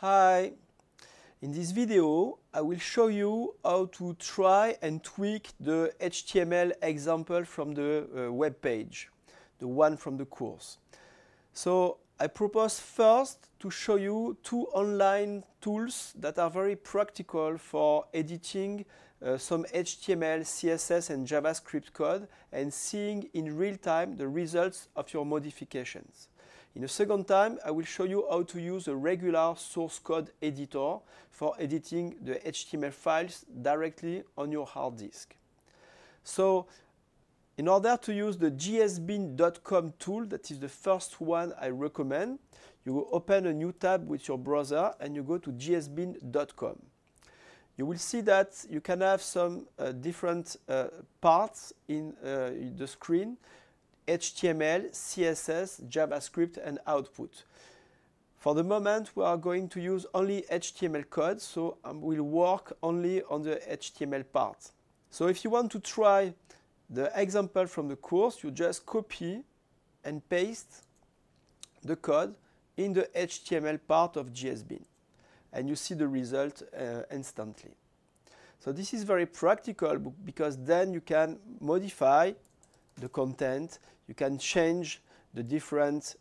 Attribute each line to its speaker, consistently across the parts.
Speaker 1: Hi! In this video, I will show you how to try and tweak the HTML example from the web page, the one from the course. So I propose first to show you two online tools that are very practical for editing some HTML, CSS and JavaScript code and seeing in real time the results of your modifications. In a second time, I will show you how to use a regular source code editor for editing the HTML files directly on your hard disk. So, in order to use the gsbin.com tool, that is the first one I recommend, you will open a new tab with your browser and you go to gsbin.com. You will see that you can have some different parts in the screen: HTML, CSS, JavaScript, and output. For the moment, we are going to use only HTML code, so we'll work only on the HTML part. So if you want to try the example from the course, you just copy and paste the code in the HTML part of GSBin, and you see the result instantly. So this is very practical because then you can modify the content, you can change the different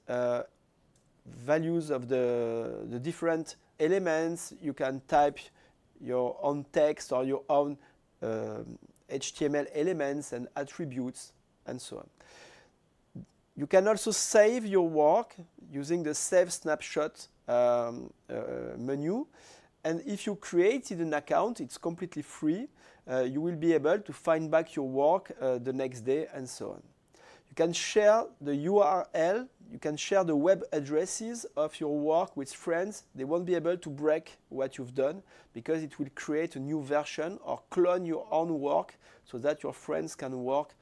Speaker 1: values of the different elements, you can type your own text or your own HTML elements and attributes and so on. You can also save your work using the Save Snapshot menu, and if you created an account, it's completely free. You will be able to find back your work the next day and so on. You can share the URL, you can share the web addresses of your work with friends. They won't be able to break what you've done because it will create a new version or clone your own work so that your friends can work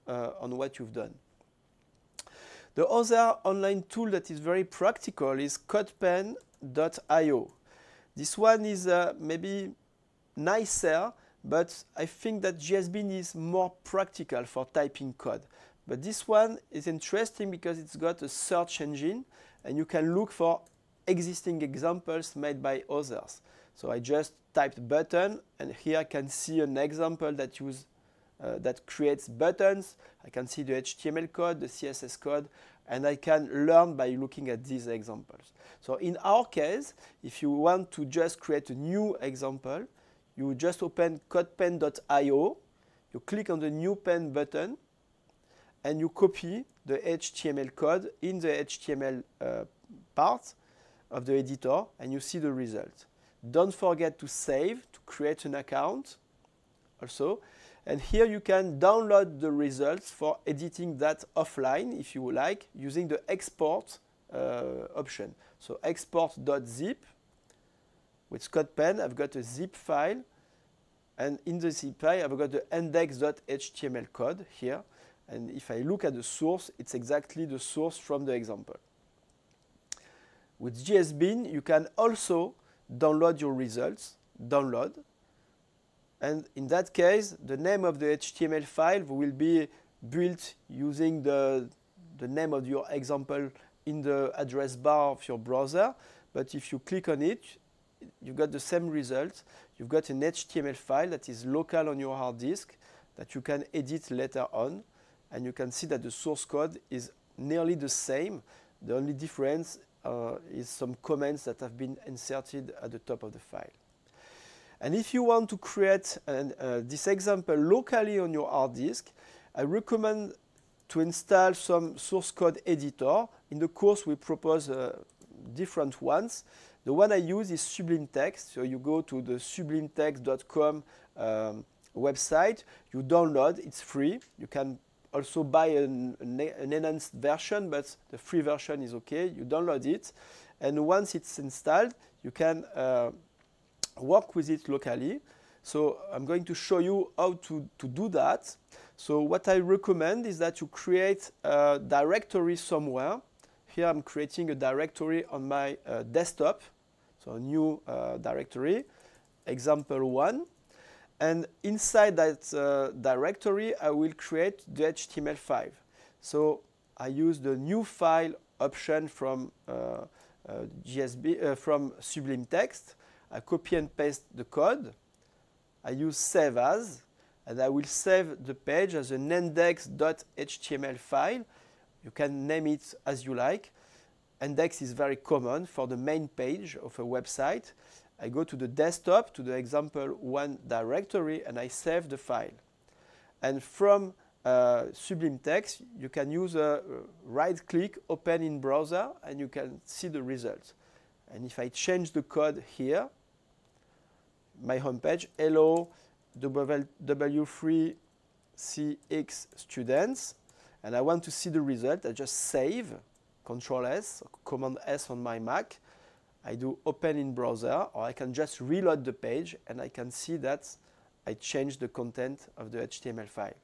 Speaker 1: on what you've done. The other online tool that is very practical is CodePen.io. This one is maybe nicer, but I think that GSBin is more practical for typing code. But this one is interesting because it's got a search engine and you can look for existing examples made by others. So I just typed button and here I can see an example that creates buttons. I can see the HTML code, the CSS code, and I can learn by looking at these examples. So in our case, if you want to just create a new example, you just open CodePen.io, you click on the New Pen button, and you copy the HTML code in the HTML part of the editor, and you see the result. Don't forget to save, to create an account also. And here you can download the results for editing that offline, if you like, using the export option. So export.zip. With CodePen, I've got a zip file, and in the zip file, I've got the index.html code here. And if I look at the source, it's exactly the source from the example. With GSBin, you can also download your results, and in that case, the name of the HTML file will be built using the name of your example in the address bar of your browser. But if you click on it, you've got the same result. You've got an HTML file that is local on your hard disk that you can edit later on. And you can see that the source code is nearly the same. The only difference is some comments that have been inserted at the top of the file. And if you want to create this example locally on your hard disk, I recommend to install some source code editor. In the course, we propose different ones. The one I use is Sublime Text. So you go to the sublimetext.com website, you download, it's free. You can also buy an enhanced version, but the free version is okay. You download it, and once it's installed, you can work with it locally. So I'm going to show you how to do that. So what I recommend is that you create a directory somewhere. Here I'm creating a directory on my desktop. So a new directory, example 1. And inside that directory, I will create the HTML file. So I use the new file option from from Sublime Text. I copy and paste the code. I use Save As, and I will save the page as an index.html file. You can name it as you like. Index is very common for the main page of a website. I go to the desktop, to the example1 directory, and I save the file. And from Sublime Text, you can use a right-click, open in browser, and you can see the results. And if I change the code here, my homepage, hello W3CH students, and I want to see the result, I just save, Control S, Command S on my Mac. I do open in browser, or I can just reload the page, and I can see that I changed the content of the HTML file.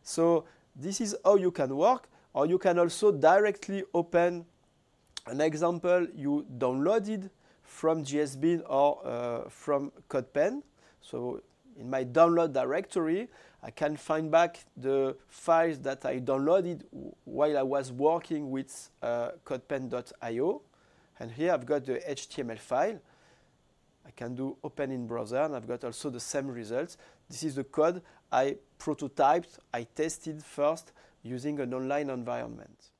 Speaker 1: So this is how you can work, or you can also directly open an example you downloaded from GSBin or from CodePen. So in my download directory, I can find back the files that I downloaded while I was working with CodePen.io. And here I've got the HTML file. I can do open in browser, and I've got also the same results. This is the code I prototyped, I tested first using an online environment.